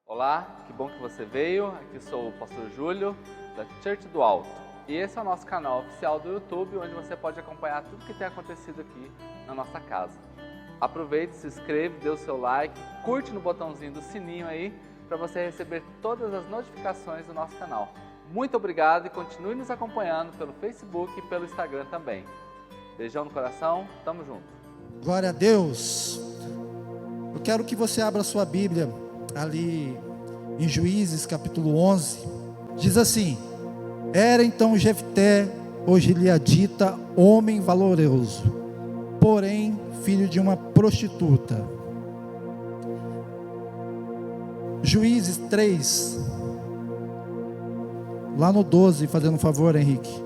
Olá, que bom que você veio. Aqui sou o pastor Júlio, da Church do Alto. E esse é o nosso canal oficial do YouTube, onde você pode acompanhar tudo que tem acontecido aqui na nossa casa. Aproveite, se inscreve, dê o seu like, curte no botãozinho do sininho aí, para você receber todas as notificações do nosso canal. Muito obrigado e continue nos acompanhando pelo Facebook e pelo Instagram também. Beijão no coração, tamo junto. Glória a Deus. Eu quero que você abra sua Bíblia ali em Juízes capítulo 11. Diz assim: era então Jefté, o gileadita, homem valoroso, porém filho de uma prostituta. Juízes 3, lá no 12, fazendo um favor, Henrique.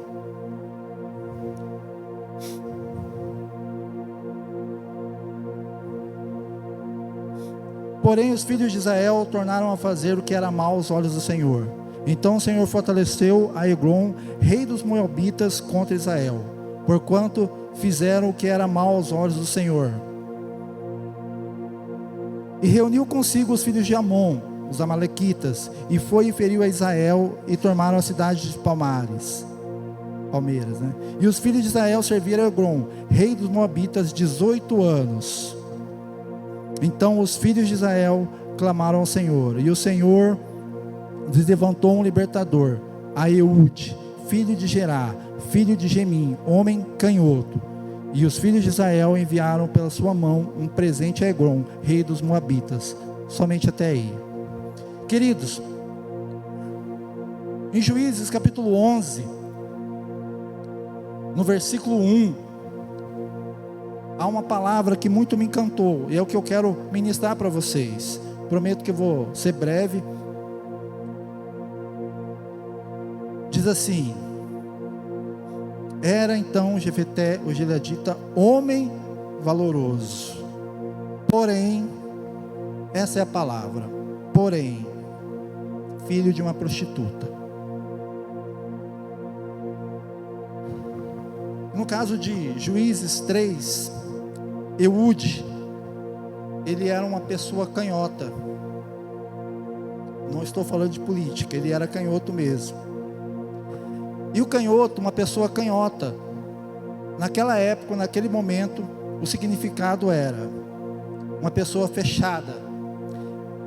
Porém os filhos de Israel tornaram a fazer o que era mal aos olhos do Senhor. Então o Senhor fortaleceu a Eglon, rei dos Moabitas, contra Israel, porquanto fizeram o que era mal aos olhos do Senhor. E reuniu consigo os filhos de Amon, os amalequitas, e foi e feriu a Israel, e tomaram a cidade de Palmeiras, né? E os filhos de Israel serviram a Eglon, rei dos Moabitas, 18 anos. Então os filhos de Israel clamaram ao Senhor, e o Senhor lhes levantou um libertador, a Eude, filho de Gerá, filho de Gemim, homem canhoto. E os filhos de Israel enviaram pela sua mão um presente a Eglon, rei dos Moabitas. Somente até aí. Queridos, em Juízes capítulo 11, no versículo 1, há uma palavra que muito me encantou, e é o que eu quero ministrar para vocês. Prometo que eu vou ser breve. Diz assim: era então Jefté, o gileadita, homem valoroso, porém, essa é a palavra, porém, filho de uma prostituta. No caso de Juízes 3, Eude, ele era uma pessoa canhota. Não estou falando de política, ele era canhoto mesmo. E o canhoto, uma pessoa canhota, naquela época, naquele momento, o significado era uma pessoa fechada,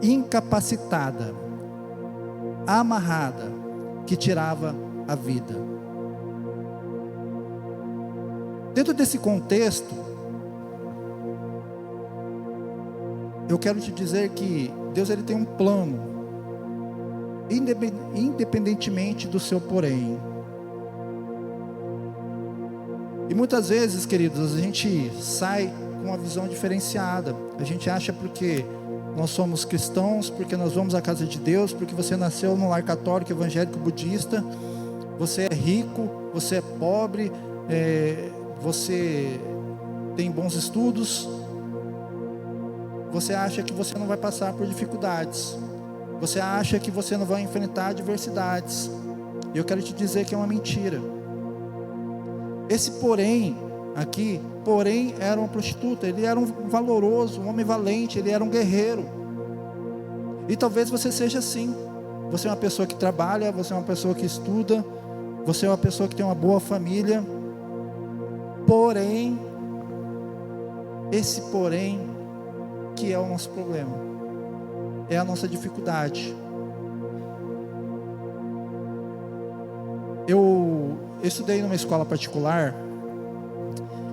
incapacitada, amarrada, que tirava a vida. Dentro desse contexto, eu quero te dizer que Deus, ele tem um plano, independentemente do seu porém. E muitas vezes, queridos, a gente sai com uma visão diferenciada. A gente acha porque nós somos cristãos, porque nós vamos à casa de Deus, porque você nasceu num lar católico, evangélico, budista, você é rico, você é pobre, você tem bons estudos, você acha que você não vai passar por dificuldades, você acha que você não vai enfrentar adversidades. E eu quero te dizer que é uma mentira. Esse porém aqui, porém era uma prostituta, ele era um valoroso, um homem valente, ele era um guerreiro. E talvez você seja assim. Você é uma pessoa que trabalha, você é uma pessoa que estuda, você é uma pessoa que tem uma boa família. Porém, esse porém que é o nosso problema, é a nossa dificuldade. Eu estudei numa escola particular,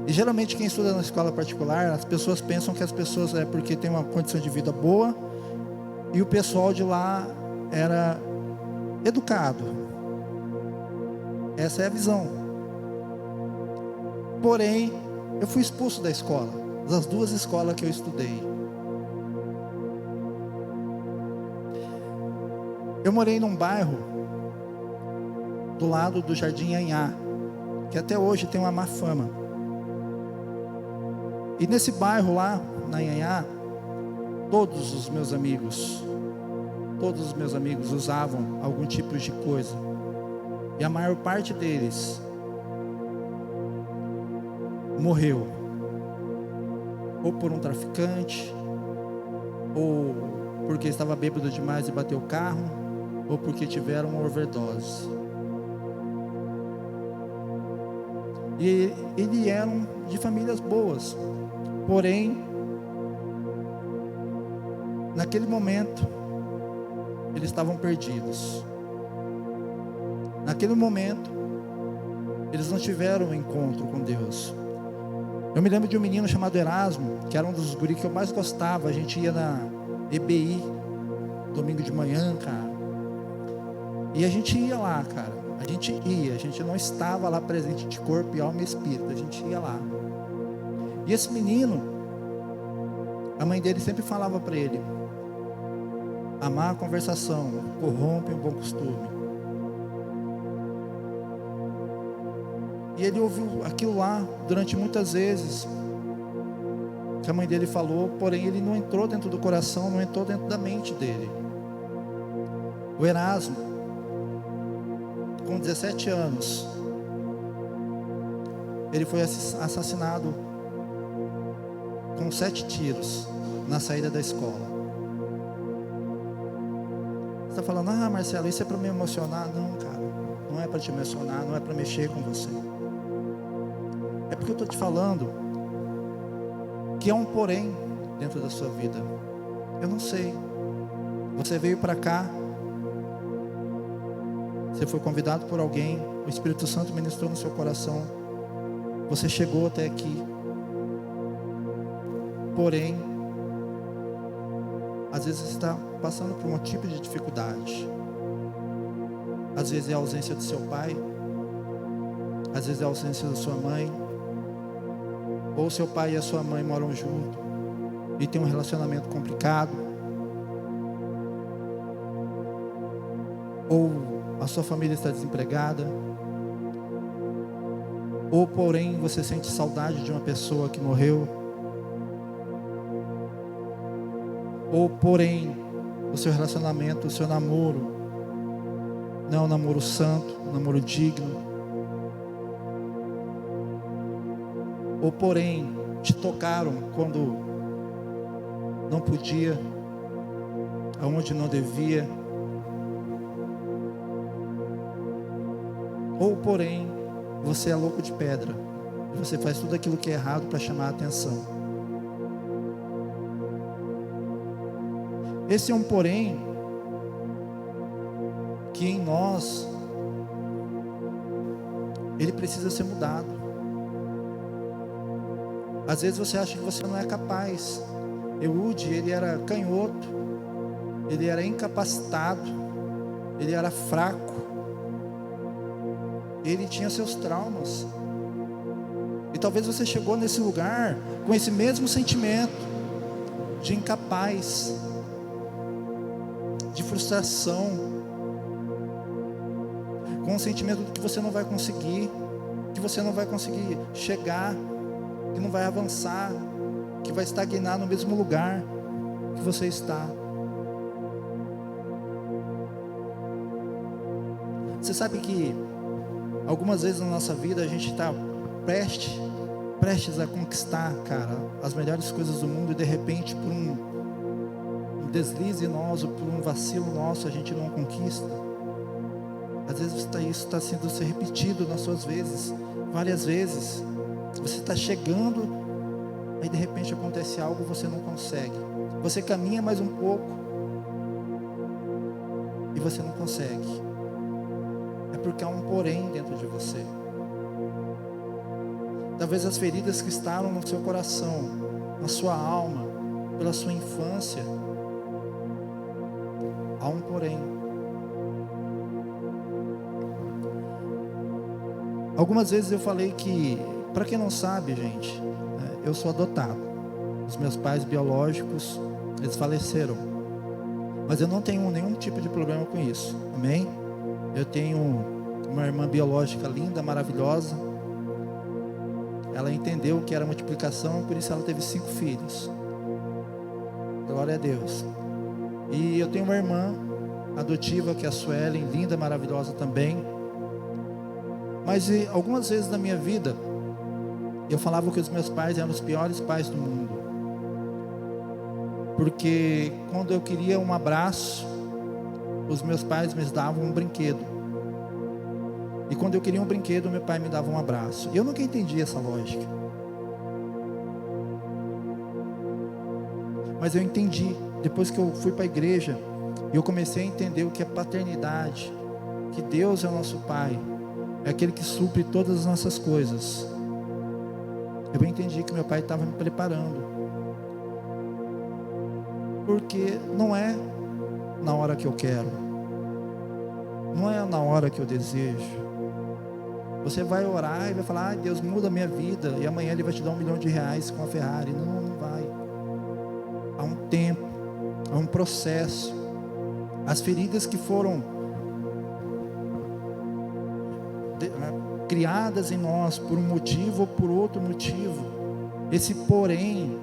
e geralmente quem estuda na escola particular, as pessoas pensam que as pessoas é porque tem uma condição de vida boa, e o pessoal de lá era educado. Essa é a visão. Porém, eu fui expulso da escola, das duas escolas que eu estudei. Eu morei num bairro do lado do Jardim Anhá, que até hoje tem uma má fama. E nesse bairro lá, na Anhá, todos os meus amigos usavam algum tipo de coisa. E a maior parte deles morreu, ou por um traficante, ou porque estava bêbado demais e bateu o carro, ou porque tiveram uma overdose. E eles eram de famílias boas, porém, naquele momento, eles estavam perdidos. Naquele momento, eles não tiveram um encontro com Deus. Eu me lembro de um menino chamado Erasmo, que era um dos guris que eu mais gostava. A gente ia na EBI, domingo de manhã, cara. E a gente ia lá, cara. A gente não estava lá presente de corpo e alma e espírito. A gente ia lá. E esse menino, a mãe dele sempre falava para ele: amar a conversação corrompe o bom costume. E ele ouviu aquilo lá durante muitas vezes, que a mãe dele falou, porém ele não entrou dentro do coração, não entrou dentro da mente dele. O Erasmo, com 17 anos, ele foi assassinado com 7 tiros na saída da escola. Você está falando: ah, Marcelo, isso é para me emocionar? Não, cara, não é para te emocionar, não é para mexer com você. É porque eu estou te falando que é um porém dentro da sua vida. Eu não sei. Você veio para cá, você foi convidado por alguém, o Espírito Santo ministrou no seu coração, você chegou até aqui. Porém, às vezes você está passando por um tipo de dificuldade. Às vezes é a ausência do seu pai, às vezes é a ausência da sua mãe, ou seu pai e a sua mãe moram junto e tem um relacionamento complicado, ou a sua família está desempregada, ou porém você sente saudade de uma pessoa que morreu, ou porém o seu relacionamento, o seu namoro não é um namoro santo, um namoro digno, ou porém te tocaram quando não podia, aonde não devia, ou porém você é louco de pedra e você faz tudo aquilo que é errado para chamar a atenção. Esse é um porém que em nós ele precisa ser mudado. Às vezes você acha que você não é capaz. Eude, ele era canhoto, ele era incapacitado, ele era fraco, ele tinha seus traumas. E talvez você chegou nesse lugar com esse mesmo sentimento de incapaz, de frustração, com o sentimento de que você não vai conseguir, que você não vai conseguir chegar, que não vai avançar, que vai estagnar no mesmo lugar que você está. Você sabe que algumas vezes na nossa vida a gente está prestes a conquistar, cara, as melhores coisas do mundo, e de repente por um deslize nosso, por um vacilo nosso, a gente não conquista. Às vezes isso está sendo repetido nas suas vezes, várias vezes. Você está chegando, aí de repente acontece algo, você não consegue. Você caminha mais um pouco e você não consegue. É porque há um porém dentro de você. Talvez as feridas que estavam no seu coração, na sua alma, pela sua infância, há um porém. Algumas vezes eu falei que, para quem não sabe, gente, eu sou adotado. Os meus pais biológicos, eles faleceram. Mas eu não tenho nenhum tipo de problema com isso. Amém? Eu tenho uma irmã biológica linda, maravilhosa. Ela entendeu o que era multiplicação, por isso ela teve 5 filhos. Glória a Deus. E eu tenho uma irmã adotiva, que é a Suelen, linda, maravilhosa também. Mas algumas vezes na minha vida, eu falava que os meus pais eram os piores pais do mundo. Porque quando eu queria um abraço, os meus pais me davam um brinquedo. E quando eu queria um brinquedo, meu pai me dava um abraço. Eu nunca entendi essa lógica. Mas eu entendi. Depois que eu fui para a igreja, eu comecei a entender o que é paternidade. Que Deus é o nosso Pai. É aquele que supre todas as nossas coisas. Eu entendi que meu pai estava me preparando. Porque não é na hora que eu quero. Não é na hora que eu desejo. Você vai orar e vai falar: Deus, muda a minha vida, e amanhã Ele vai te dar R$1 milhão com a Ferrari. Não, não vai. Há um tempo, há um processo. As feridas que foram criadas em nós por um motivo ou por outro motivo, esse porém,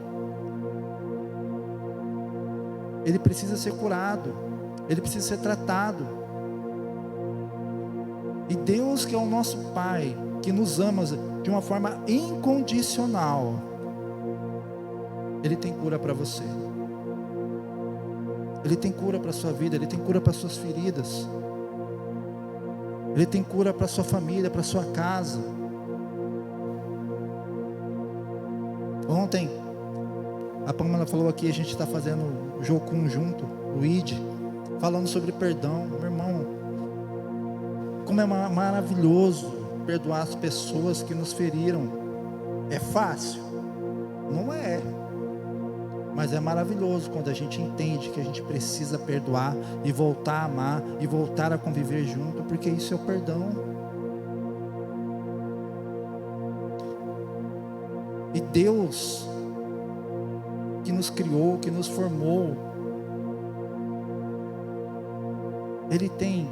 ele precisa ser curado, ele precisa ser tratado. E Deus, que é o nosso Pai, que nos ama de uma forma incondicional, Ele tem cura para você. Ele tem cura para a sua vida, Ele tem cura para as suas feridas. Ele tem cura para a sua família, para a sua casa. Ontem, a Pamela falou aqui, a gente está fazendo o jogo conjunto, o ID, falando sobre perdão. Meu irmão, como é maravilhoso perdoar as pessoas que nos feriram. É fácil? Não é. Mas é maravilhoso quando a gente entende que a gente precisa perdoar e voltar a amar e voltar a conviver junto, porque isso é o perdão. E Deus, que nos criou, que nos formou, Ele tem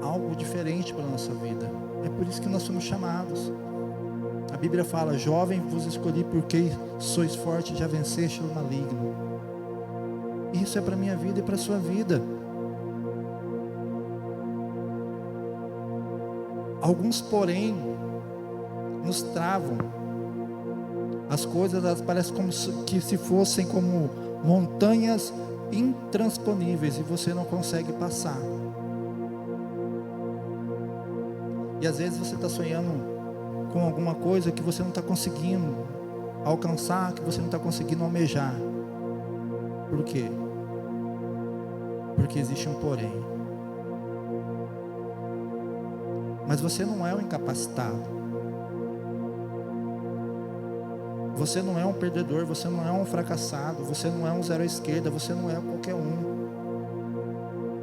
algo diferente para a nossa vida. É por isso que nós somos chamados. A Bíblia fala: jovem vos escolhi porque sois fortes, já venceste o maligno. Isso é para a minha vida e para a sua vida. Alguns, porém, nos travam. As coisas, elas parecem como que se fossem como montanhas intransponíveis e você não consegue passar. E às vezes você está sonhando com alguma coisa que você não está conseguindo alcançar, que você não está conseguindo almejar. Por quê? Porque existe um porém. Mas você não é um incapacitado. Você não é um perdedor, você não é um fracassado, você não é um zero à esquerda, você não é qualquer um.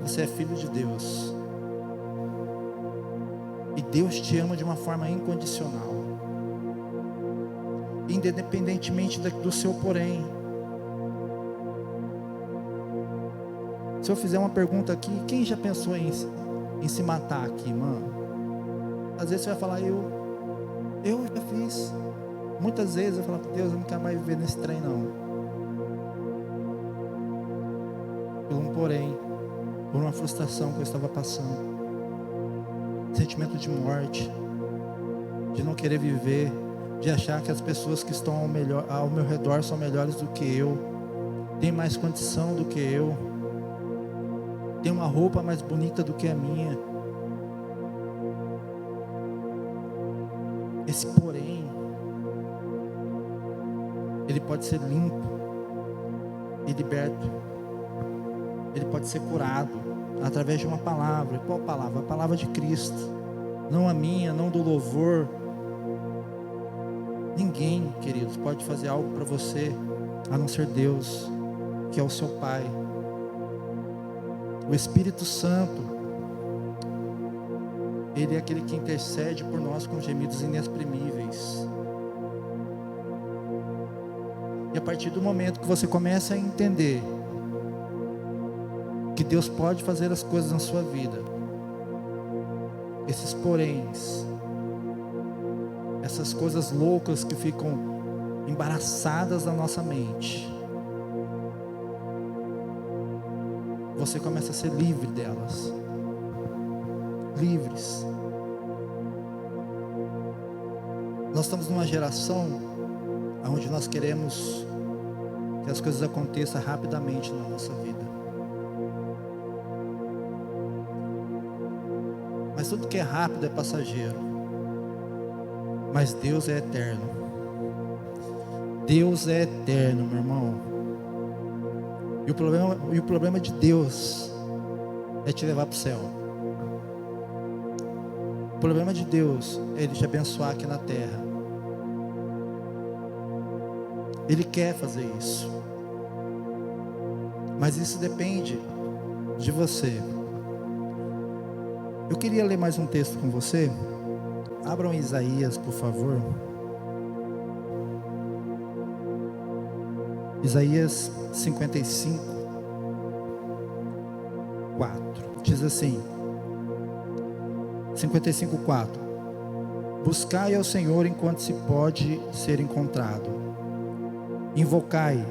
Você é filho de Deus. E Deus te ama de uma forma incondicional, independentemente do seu porém. Se eu fizer uma pergunta aqui, quem já pensou em se matar aqui, mano? Às vezes você vai falar: eu já fiz. Muitas vezes eu falo: Deus, eu não quero mais viver nesse trem não. Por um porém, por uma frustração que eu estava passando. Sentimento de morte, de não querer viver, de achar que as pessoas que estão ao meu redor são melhores do que eu, têm mais condição do que eu, têm uma roupa mais bonita do que a minha. Esse porém, ele pode ser limpo e liberto, ele pode ser curado através de uma palavra. Qual palavra? A palavra de Cristo. Não a minha, não do louvor. Ninguém, queridos, pode fazer algo para você a não ser Deus, que é o seu Pai. O Espírito Santo, Ele é aquele que intercede por nós com gemidos inexprimíveis. E a partir do momento que você começa a entender que Deus pode fazer as coisas na sua vida, esses poréns, essas coisas loucas que ficam embaraçadas na nossa mente, você começa a ser livre delas. Livres. Nós estamos numa geração onde nós queremos que as coisas aconteçam rapidamente na nossa vida. Mas tudo que é rápido é passageiro. Mas Deus é eterno. Deus é eterno, meu irmão. E o problema de Deus é te levar para o céu. O problema de Deus é Ele te abençoar aqui na terra. Ele quer fazer isso. Mas isso depende de você. Eu queria ler mais um texto com você. Abram Isaías, por favor. Isaías 55, 4. Diz assim: 55, 4. Buscai ao Senhor enquanto se pode ser encontrado. Invocai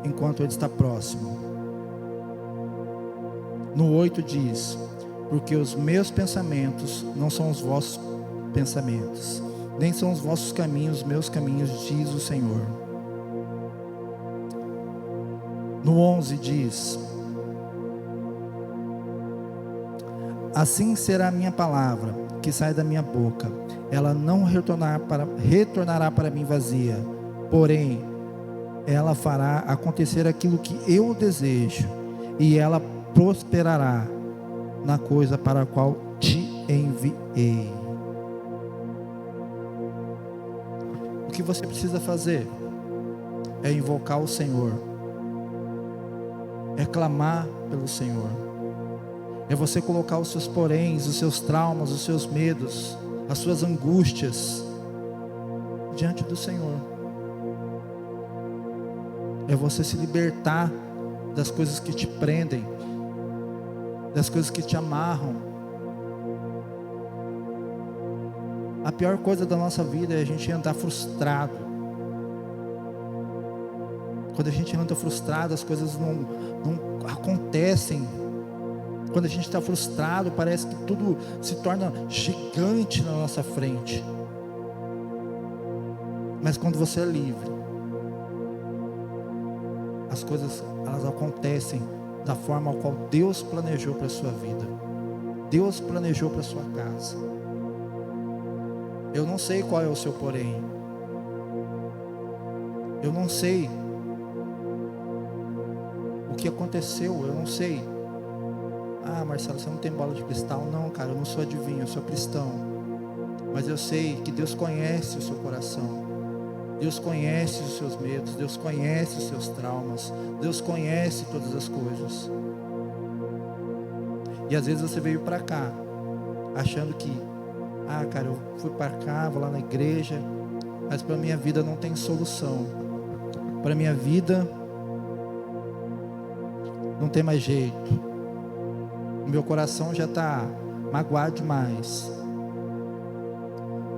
enquanto Ele está próximo. No 8 diz: porque os meus pensamentos não são os vossos pensamentos, nem são os vossos caminhos, meus caminhos, diz o Senhor. No 11 diz: assim será a minha palavra que sai da minha boca, ela não retornará para mim vazia, porém ela fará acontecer aquilo que eu desejo, e ela prosperará na coisa para a qual te enviei. O que você precisa fazer é invocar o Senhor, é clamar pelo Senhor, é você colocar os seus poréns, os seus traumas, os seus medos, as suas angústias diante do Senhor. É você se libertar das coisas que te prendem, das coisas que te amarram. A pior coisa da nossa vida é a gente andar frustrado. Quando a gente anda frustrado, as coisas não acontecem. Quando a gente está frustrado, parece que tudo se torna gigante na nossa frente. Mas quando você é livre, as coisas elas acontecem da forma ao qual Deus planejou para a sua vida. Deus planejou para a sua casa. Eu não sei qual é o seu porém. Eu não sei o que aconteceu, eu não sei. Ah, Marcelo, você não tem bola de cristal? Não, cara, eu não sou adivinho, eu sou cristão. Mas eu sei que Deus conhece o seu coração. Deus conhece os seus medos, Deus conhece os seus traumas, Deus conhece todas as coisas. E às vezes você veio para cá, achando que, cara, eu fui para cá, vou lá na igreja, mas para minha vida não tem solução. Para minha vida não tem mais jeito. O meu coração já está magoado demais.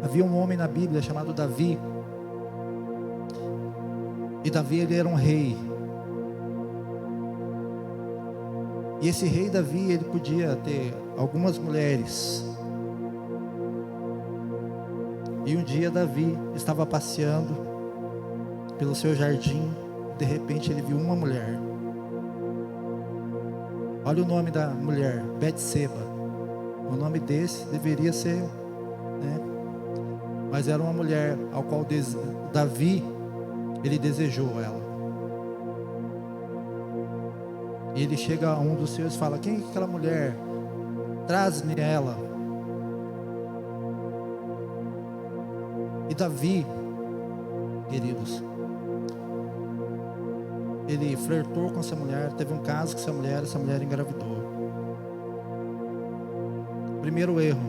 Havia um homem na Bíblia chamado Davi. E Davi, ele era um rei. E esse rei Davi, ele podia ter algumas mulheres. E um dia Davi estava passeando pelo seu jardim. De repente ele viu uma mulher. Olha o nome da mulher, Betseba. O nome desse deveria ser, né? Mas era uma mulher ao qual Davi, ele desejou ela. E ele chega a um dos seus e fala: quem é aquela mulher? Traz-me ela. E Davi, queridos, ele flertou com essa mulher, teve um caso com essa mulher engravidou. Primeiro erro.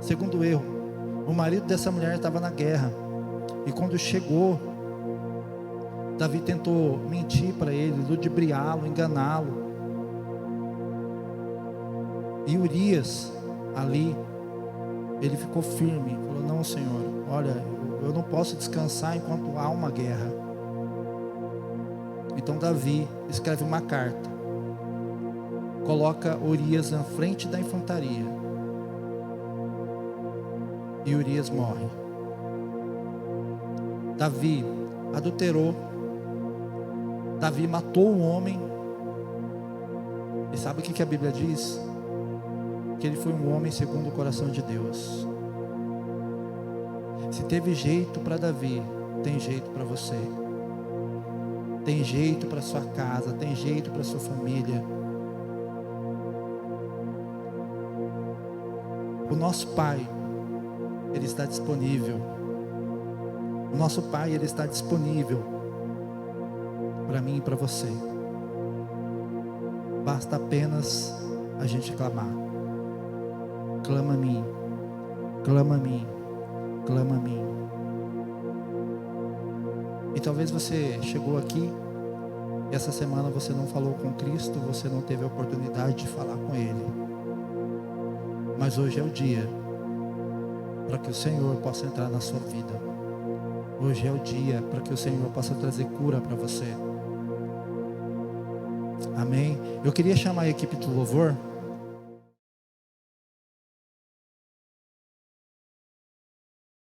Segundo erro, o marido dessa mulher estava na guerra. E quando chegou, Davi tentou mentir para ele, ludibriá-lo, enganá-lo. E Urias, ali, ele ficou firme. Falou: não, Senhor, olha, eu não posso descansar enquanto há uma guerra. Então Davi escreve uma carta, coloca Urias na frente da infantaria, e Urias morre. Davi adulterou, Davi matou um homem. E sabe o que a Bíblia diz? Que ele foi um homem segundo o coração de Deus. Se teve jeito para Davi, tem jeito para você. Tem jeito para sua casa, tem jeito para sua família. O nosso Pai, Ele está disponível. O nosso Pai, Ele está disponível para mim e para você. Basta apenas a gente clamar. Clama a mim, clama a mim, clama a mim. E talvez você chegou aqui e essa semana você não falou com Cristo, você não teve a oportunidade de falar com Ele. Mas hoje é o dia para que o Senhor possa entrar na sua vida. Hoje é o dia para que o Senhor possa trazer cura para você. Amém? Eu queria chamar a equipe do louvor.